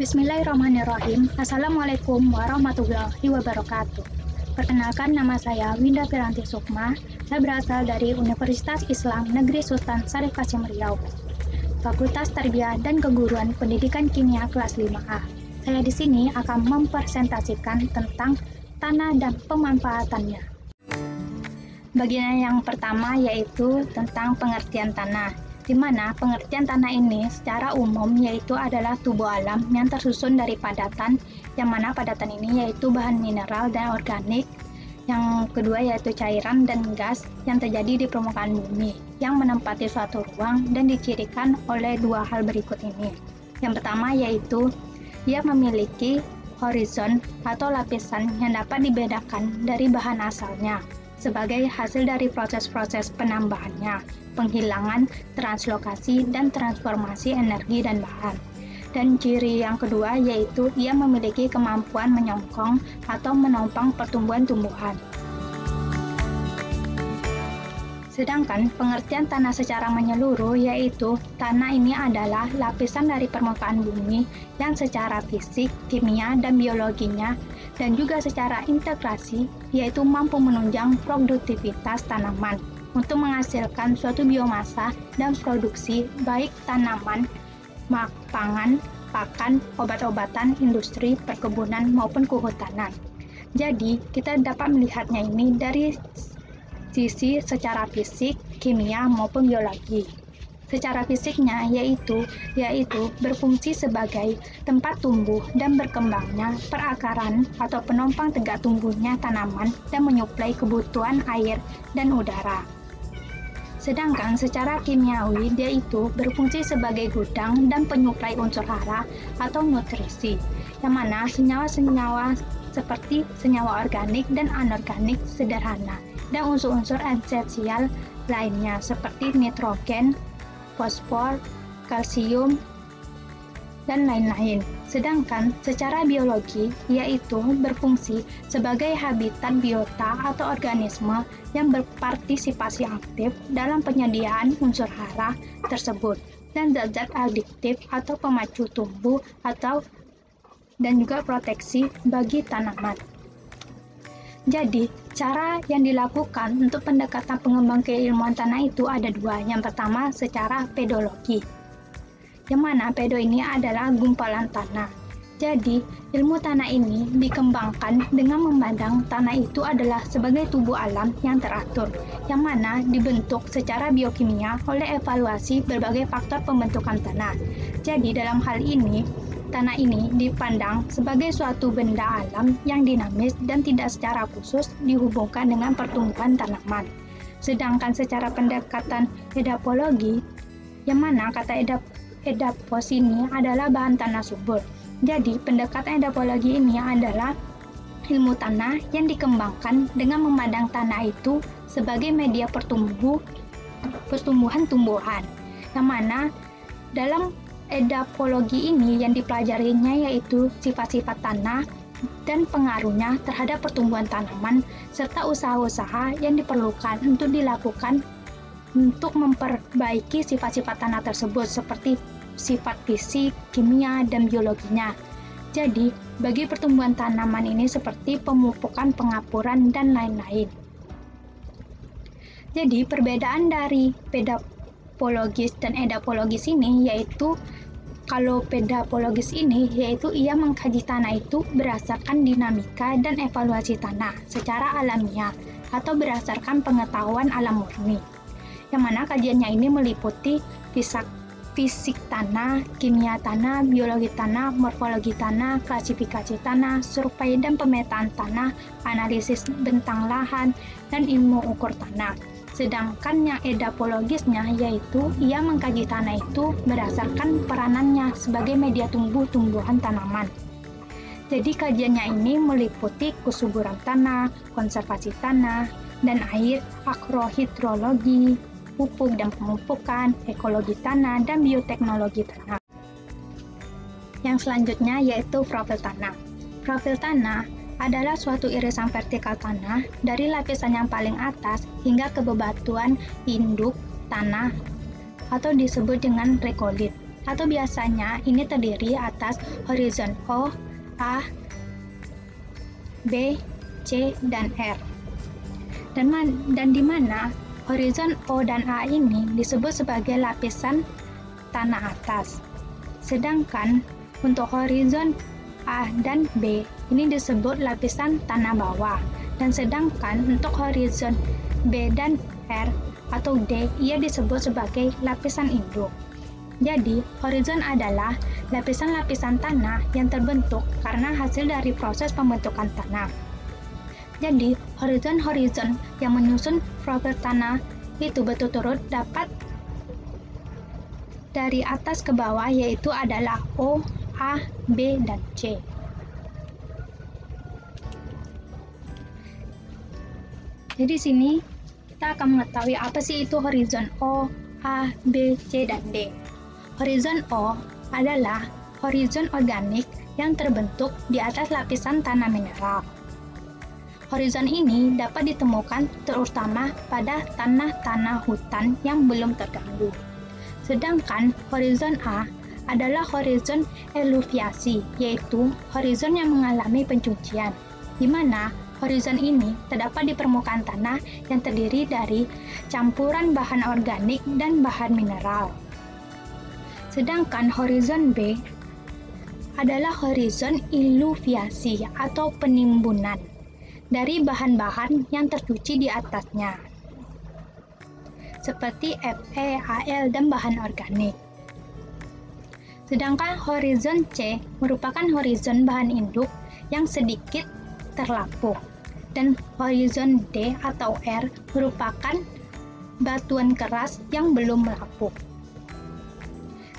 Bismillahirrahmanirrahim. Assalamualaikum warahmatullahi wabarakatuh. Perkenalkan, nama saya Winda Piranti Sukma. Saya berasal dari Universitas Islam Negeri Sultan Syarif Kasim Riau, Fakultas Tarbiyah dan Keguruan Pendidikan Kimia kelas 5A. Saya di sini akan mempresentasikan tentang tanah dan pemanfaatannya. Bagian yang pertama yaitu tentang pengertian tanah, di mana pengertian tanah ini secara umum yaitu adalah tubuh alam yang tersusun dari padatan, yang mana padatan ini yaitu bahan mineral dan organik. Yang kedua yaitu cairan dan gas yang terjadi di permukaan bumi, yang menempati suatu ruang dan dicirikan oleh dua hal berikut ini. Yang pertama yaitu dia memiliki horizon atau lapisan yang dapat dibedakan dari bahan asalnya, sebagai hasil dari proses-proses penambahannya, penghilangan, translokasi, dan transformasi energi dan bahan. Dan ciri yang kedua yaitu ia memiliki kemampuan menyongkong atau menopang pertumbuhan tumbuhan. Sedangkan pengertian tanah secara menyeluruh yaitu tanah ini adalah lapisan dari permukaan bumi yang secara fisik, kimia, dan biologinya dan juga secara integrasi yaitu mampu menunjang produktivitas tanaman untuk menghasilkan suatu biomasa dan produksi baik tanaman, pangan, pakan, obat-obatan, industri, perkebunan maupun kehutanan. Jadi kita dapat melihatnya ini dari sisi secara fisik, kimia maupun biologi. Secara fisiknya yaitu berfungsi sebagai tempat tumbuh dan berkembangnya perakaran atau penopang tegak tumbuhnya tanaman dan menyuplai kebutuhan air dan udara. Sedangkan secara kimiawi dia itu berfungsi sebagai gudang dan penyuplai unsur hara atau nutrisi, yang mana senyawa-senyawa seperti senyawa organik dan anorganik sederhana dan unsur-unsur esensial lainnya seperti nitrogen, fosfor, kalsium, dan lain-lain. Sedangkan secara biologi, yaitu berfungsi sebagai habitat biota atau organisme yang berpartisipasi aktif dalam penyediaan unsur hara tersebut dan zat-zat adiktif atau pemacu tumbuh dan juga proteksi bagi tanaman. Jadi, cara yang dilakukan untuk pendekatan pengembang keilmuan tanah itu ada dua. Yang pertama secara pedologi, yang mana pedo ini adalah gumpalan tanah. Jadi, ilmu tanah ini dikembangkan dengan memandang tanah itu adalah sebagai tubuh alam yang teratur, yang mana dibentuk secara biokimia oleh evaluasi berbagai faktor pembentukan tanah. Jadi, dalam hal ini, tanah ini dipandang sebagai suatu benda alam yang dinamis dan tidak secara khusus dihubungkan dengan pertumbuhan tanaman. Sedangkan secara pendekatan edapologi, yang mana kata edapos ini adalah bahan tanah subur. Jadi, pendekatan edapologi ini adalah ilmu tanah yang dikembangkan dengan memandang tanah itu sebagai media pertumbuhan tumbuhan, yang mana dalam edapologi ini yang dipelajarinya yaitu sifat-sifat tanah dan pengaruhnya terhadap pertumbuhan tanaman serta usaha-usaha yang diperlukan untuk dilakukan untuk memperbaiki sifat-sifat tanah tersebut seperti sifat fisik, kimia, dan biologinya. Jadi, bagi pertumbuhan tanaman ini seperti pemupukan, pengapuran, dan lain-lain. Jadi, perbedaan dari pedapologis dan edapologis ini yaitu kalau pedapologis ini yaitu ia mengkaji tanah itu berdasarkan dinamika dan evaluasi tanah secara alamiah atau berdasarkan pengetahuan alam murni, yang mana kajiannya ini meliputi fisik tanah, kimia tanah, biologi tanah, morfologi tanah, klasifikasi tanah, survei dan pemetaan tanah, analisis bentang lahan, dan ilmu ukur tanah. Sedangkan yang edapologisnya yaitu ia mengkaji tanah itu berdasarkan peranannya sebagai media tumbuh-tumbuhan tanaman. Jadi kajiannya ini meliputi kesuburan tanah, konservasi tanah dan air, akrohidrologi, pupuk dan pemupukan, ekologi tanah, dan bioteknologi tanah. Yang selanjutnya yaitu profil tanah. Profil tanah adalah suatu irisan vertikal tanah dari lapisan yang paling atas hingga ke bebatuan induk tanah atau disebut dengan rekolit. atau biasanya ini terdiri atas horizon O, A, B, C, dan R. Dan di mana horizon O dan A ini disebut sebagai lapisan tanah atas. Sedangkan untuk horizon A dan B ini disebut lapisan tanah bawah. Dan sedangkan untuk horizon B dan R atau D, ia disebut sebagai lapisan induk. Jadi, horizon adalah lapisan-lapisan tanah yang terbentuk karena hasil dari proses pembentukan tanah. Jadi, horizon-horizon yang menyusun profil tanah itu berturut-turut dapat dari atas ke bawah, yaitu adalah O, A, B, dan C. Jadi sini kita akan mengetahui apa sih itu horizon O, A, B, C, dan D. Horizon O adalah horizon organik yang terbentuk di atas lapisan tanah mineral. Horizon ini dapat ditemukan terutama pada tanah-tanah hutan yang belum terganggu. Sedangkan horizon A adalah horizon eluviasi, yaitu horizon yang mengalami pencucian, di mana horizon ini terdapat di permukaan tanah yang terdiri dari campuran bahan organik dan bahan mineral. Sedangkan horizon B adalah horizon iluviasi atau penimbunan dari bahan-bahan yang tercuci di atasnya, seperti Fe, Al, dan bahan organik. Sedangkan horizon C merupakan horizon bahan induk yang sedikit terlapuh, dan horizon D atau R merupakan batuan keras yang belum melapuh.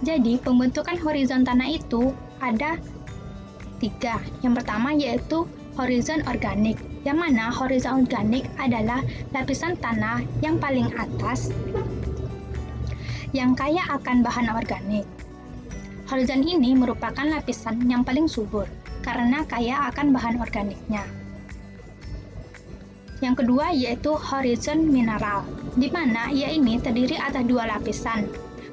Jadi, pembentukan horizon tanah itu ada 3. Yang pertama yaitu horizon organik, yang mana horizon organik adalah lapisan tanah yang paling atas yang kaya akan bahan organik. Horizon ini merupakan lapisan yang paling subur karena kaya akan bahan organiknya. Yang kedua yaitu horizon mineral, di mana ia ini terdiri atas 2 lapisan.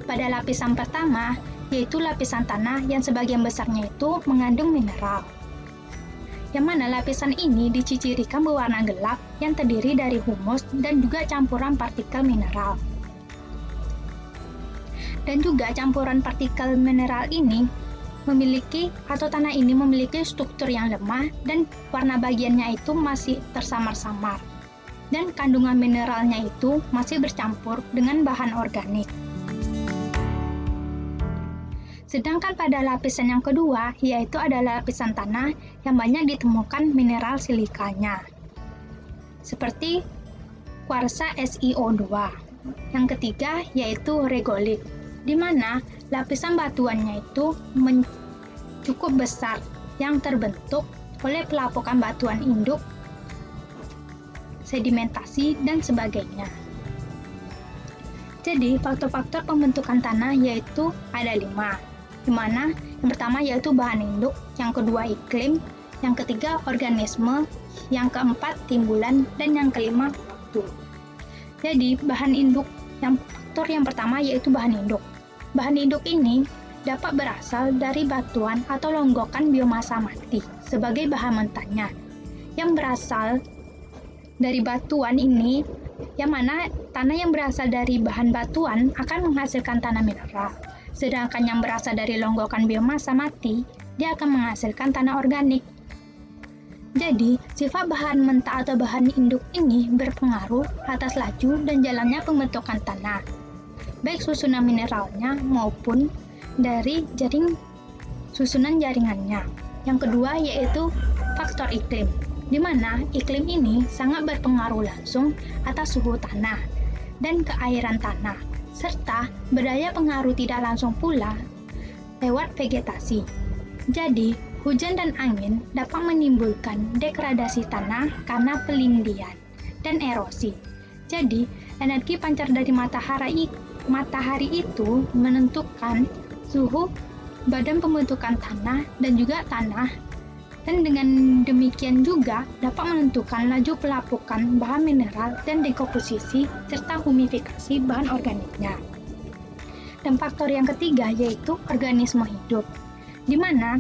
Pada lapisan pertama, yaitu lapisan tanah yang sebagian besarnya itu mengandung mineral. Yang mana lapisan ini dicirikan berwarna gelap yang terdiri dari humus dan juga campuran partikel mineral. Dan juga campuran partikel mineral ini memiliki atau tanah ini memiliki struktur yang lemah dan warna bagiannya itu masih tersamar-samar. Dan kandungan mineralnya itu masih bercampur dengan bahan organik. Sedangkan pada lapisan yang kedua, yaitu adalah lapisan tanah yang banyak ditemukan mineral silikanya, seperti kuarsa SiO2. Yang ketiga yaitu regolit, di mana lapisan batuannya itu cukup besar yang terbentuk oleh pelapukan batuan induk, sedimentasi, dan sebagainya. Jadi, faktor-faktor pembentukan tanah yaitu ada 5. Di mana yang pertama yaitu bahan induk, yang kedua iklim, yang ketiga organisme, yang keempat timbulan, dan yang kelima waktu. Jadi bahan induk, faktor yang pertama yaitu bahan induk. Bahan induk ini dapat berasal dari batuan atau longgokan biomasa mati sebagai bahan mentahnya, yang berasal dari batuan ini, yang mana tanah yang berasal dari bahan batuan akan menghasilkan tanah mineral. Sedangkan yang berasal dari longgokan biomasa mati, dia akan menghasilkan tanah organik. Jadi, sifat bahan mentah atau bahan induk ini berpengaruh atas laju dan jalannya pembentukan tanah, baik susunan mineralnya maupun dari susunan jaringannya. Yang kedua yaitu faktor iklim, di mana iklim ini sangat berpengaruh langsung atas suhu tanah dan keairan tanah, serta berdaya pengaruh tidak langsung pula lewat vegetasi. Jadi, hujan dan angin dapat menimbulkan degradasi tanah karena pelindian dan erosi. Jadi, energi pancar dari matahari itu menentukan suhu badan pembentukan tanah dan juga tanah, dan dengan demikian juga dapat menentukan laju pelapukan bahan mineral dan dekomposisi serta humifikasi bahan organiknya. Dan faktor yang ketiga yaitu organisme hidup, di mana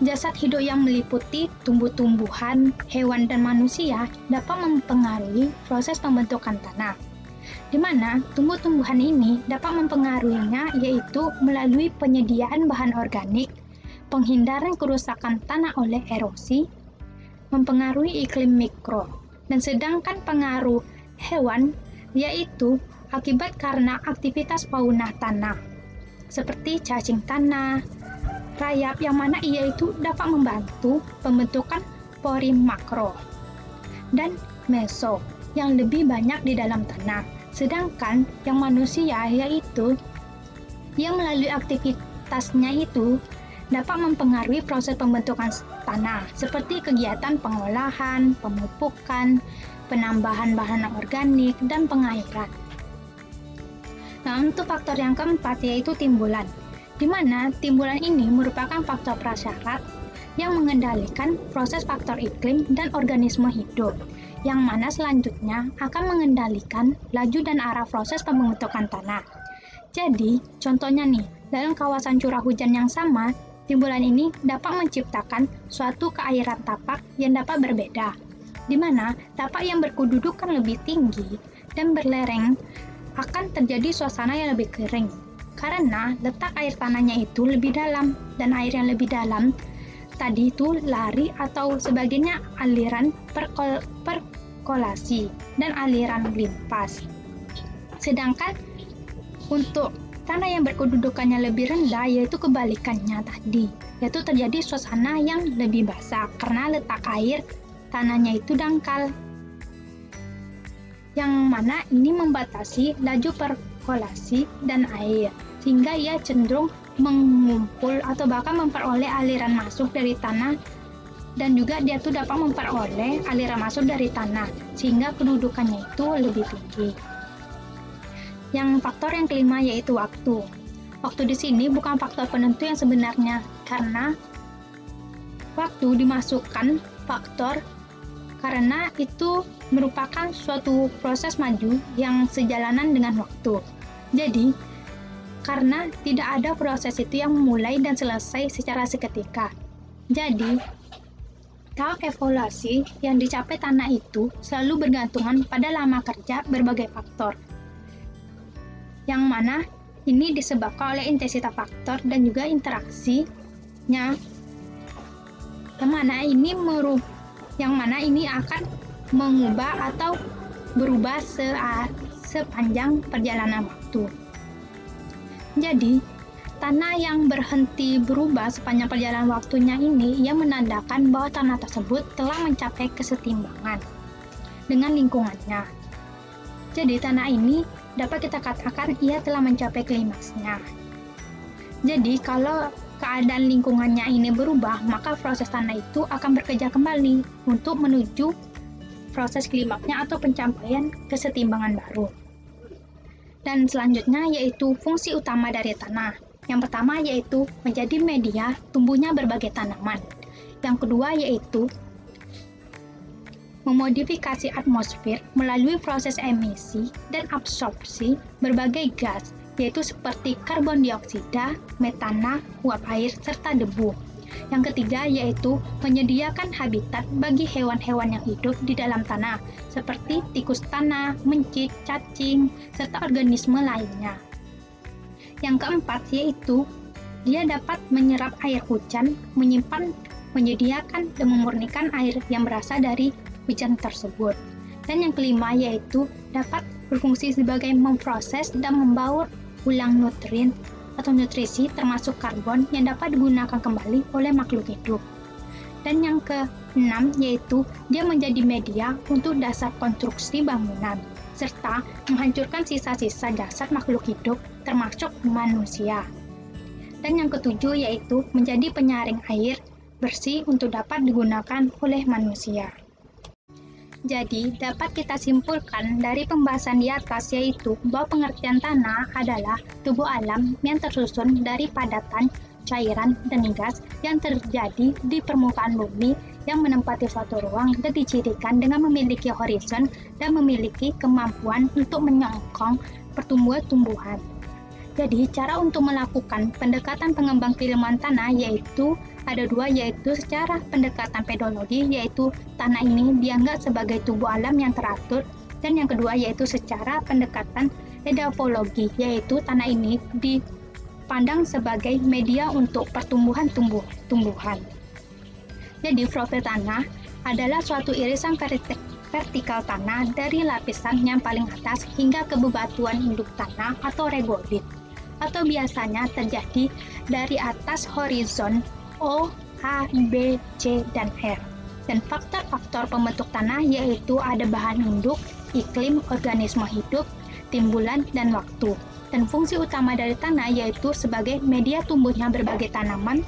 jasad hidup yang meliputi tumbuh-tumbuhan, hewan, dan manusia dapat mempengaruhi proses pembentukan tanah, di mana tumbuh-tumbuhan ini dapat mempengaruhinya yaitu melalui penyediaan bahan organik, penghindaran kerusakan tanah oleh erosi, mempengaruhi iklim mikro, dan sedangkan pengaruh hewan yaitu akibat karena aktivitas fauna tanah, seperti cacing tanah, rayap, yang mana ia itu dapat membantu pembentukan pori makro dan meso yang lebih banyak di dalam tanah. Sedangkan yang manusia yaitu yang melalui aktivitasnya itu dapat mempengaruhi proses pembentukan tanah seperti kegiatan pengolahan, pemupukan, penambahan bahan organik, dan pengairan. Nah, untuk faktor yang keempat yaitu timbulan, di mana timbulan ini merupakan faktor prasyarat yang mengendalikan proses faktor iklim dan organisme hidup, yang mana selanjutnya akan mengendalikan laju dan arah proses pembentukan tanah. Jadi, contohnya nih, dalam kawasan curah hujan yang sama, timbulan ini dapat menciptakan suatu keairan tapak yang dapat berbeda, di mana tapak yang berkedudukan lebih tinggi dan berlereng akan terjadi suasana yang lebih kering, karena letak air tanahnya itu lebih dalam, dan air yang lebih dalam tadi itu lari atau sebagainya aliran perkolasi dan aliran limpas. Sedangkan untuk tanah yang berkedudukannya lebih rendah yaitu kebalikannya tadi, yaitu terjadi suasana yang lebih basah karena letak air tanahnya itu dangkal, yang mana ini membatasi laju perkolasi dan air, sehingga ia cenderung mengumpul atau bahkan memperoleh aliran masuk dari tanah, dan juga dia tuh dapat memperoleh aliran masuk dari tanah sehingga kedudukannya itu lebih tinggi. Yang faktor yang kelima yaitu waktu. Waktu di sini bukan faktor penentu yang sebenarnya, karena waktu dimasukkan faktor karena itu merupakan suatu proses maju yang sejalanan dengan waktu. Jadi, karena tidak ada proses itu yang mulai dan selesai secara seketika. Jadi, tahap evaluasi yang dicapai tanah itu selalu bergantungan pada lama kerja berbagai faktor, yang mana ini disebabkan oleh intensitas faktor dan juga interaksinya, yang mana ini akan mengubah atau berubah sepanjang perjalanan waktu. Jadi, tanah yang berhenti berubah sepanjang perjalanan waktunya ini, ia menandakan bahwa tanah tersebut telah mencapai kesetimbangan dengan lingkungannya. Jadi, tanah ini dapat kita katakan ia telah mencapai klimaksnya. Jadi, kalau keadaan lingkungannya ini berubah, maka proses tanah itu akan bekerja kembali untuk menuju proses klimaksnya atau pencapaian kesetimbangan baru. Dan selanjutnya yaitu fungsi utama dari tanah. Yang pertama yaitu menjadi media tumbuhnya berbagai tanaman. Yang kedua yaitu memodifikasi atmosfer melalui proses emisi dan absorpsi berbagai gas, yaitu seperti karbon dioksida, metana, uap air, serta debu. Yang ketiga yaitu menyediakan habitat bagi hewan-hewan yang hidup di dalam tanah, seperti tikus tanah, mencit, cacing, serta organisme lainnya. Yang keempat yaitu dia dapat menyerap air hujan, menyimpan, menyediakan, dan memurnikan air yang berasal dari hujan tersebut. Dan yang kelima yaitu dapat berfungsi sebagai memproses dan membaur ulang nutrien atau nutrisi termasuk karbon yang dapat digunakan kembali oleh makhluk hidup. Dan yang keenam yaitu dia menjadi media untuk dasar konstruksi bangunan serta menghancurkan sisa-sisa jasad makhluk hidup termasuk manusia. Dan yang ketujuh yaitu menjadi penyaring air bersih untuk dapat digunakan oleh manusia. Jadi, dapat kita simpulkan dari pembahasan di atas yaitu bahwa pengertian tanah adalah tubuh alam yang tersusun dari padatan, cairan, dan gas yang terjadi di permukaan bumi yang menempati suatu ruang dan dicirikan dengan memiliki horizon dan memiliki kemampuan untuk menyongkong pertumbuhan-tumbuhan. Jadi, cara untuk melakukan pendekatan pengembang keilmuan tanah yaitu ada dua, yaitu secara pendekatan pedologi, yaitu tanah ini dianggap sebagai tubuh alam yang teratur, dan yang kedua yaitu secara pendekatan edafologi, yaitu tanah ini dipandang sebagai media untuk pertumbuhan tumbuhan. Jadi, profil tanah adalah suatu irisan vertikal tanah dari lapisan yang paling atas hingga ke bebatuan induk tanah atau regolit, atau biasanya terjadi dari atas horizon O, H, B, C, dan R. Dan faktor-faktor pembentuk tanah yaitu ada bahan induk, iklim, organisme hidup, timbulan, dan waktu. Dan fungsi utama dari tanah yaitu sebagai media tumbuhnya berbagai tanaman,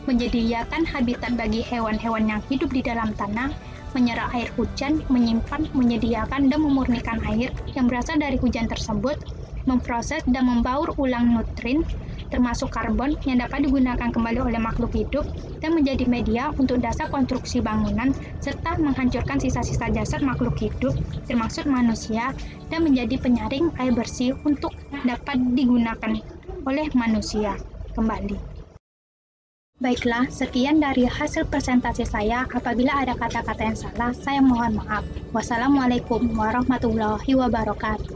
menyediakan habitat bagi hewan-hewan yang hidup di dalam tanah, menyerap air hujan, menyimpan, menyediakan, dan memurnikan air yang berasal dari hujan tersebut, memproses dan membaur ulang nutrien, termasuk karbon yang dapat digunakan kembali oleh makhluk hidup, dan menjadi media untuk dasar konstruksi bangunan, serta menghancurkan sisa-sisa jasad makhluk hidup, termasuk manusia, dan menjadi penyaring air bersih untuk dapat digunakan oleh manusia kembali. Baiklah, sekian dari hasil presentasi saya. Apabila ada kata-kata yang salah, saya mohon maaf. Wassalamualaikum warahmatullahi wabarakatuh.